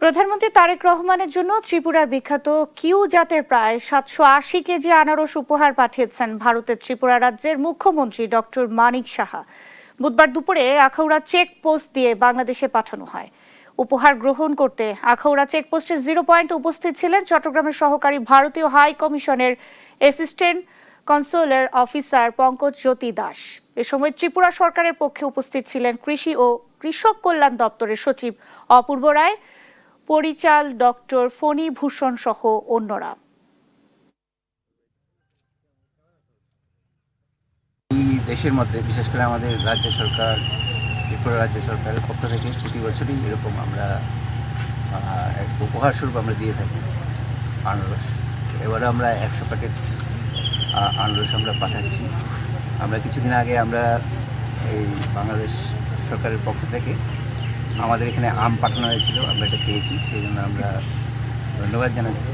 প্রধানমন্ত্রী তারেক রহমানের জন্য ত্রিপুরার বিখ্যাত কিউ জাতের প্রায় 780 কেজি আনারস উপহার পাঠিয়েছেন ভারতের ত্রিপুরা রাজ্যের মুখ্যমন্ত্রী ডক্টর মানিক সাহা। বুধবার দুপুরে আখাউড়া চেকপোস্ট দিয়ে বাংলাদেশে পাঠানো হয়। উপহার গ্রহণ করতে আখাউড়া চেকপোস্টে 0 পয়েন্টে উপস্থিত ছিলেন চট্টগ্রামের সহকারী ভারতীয় হাই কমিশনের অ্যাসিস্ট্যান্ট কনসুলার অফিসার পঙ্কজ জ্যোতি দাস। এ সময় ত্রিপুরা সরকারের পক্ষে উপস্থিত ছিলেন কৃষি ও কৃষক কল্যাণ দপ্তরের সচিব অপূর্ব রায়, পরিচাল ডক্টর ফণী ভূষণ সহ অন্যরা। দেশের মধ্যে বিশেষ করে আমাদের রাজ্য সরকার, ত্রিপুরা রাজ্য সরকারের পক্ষ থেকে প্রতি বছরই এরকম আমরা উপহার স্বরূপ আমরা দিয়ে থাকি আনারস। এবারে আমরা 100 প্যাকেট আনারস আমরা পাঠাচ্ছি। আমরা কিছুদিন আগে আমরা এই বাংলাদেশ সরকারের পক্ষ থেকে আমাদের এখানে আম পাঠানো হয়েছিল, আমরা এটা পেয়েছি, সেই জন্য আমরা ধন্যবাদ জানাচ্ছি।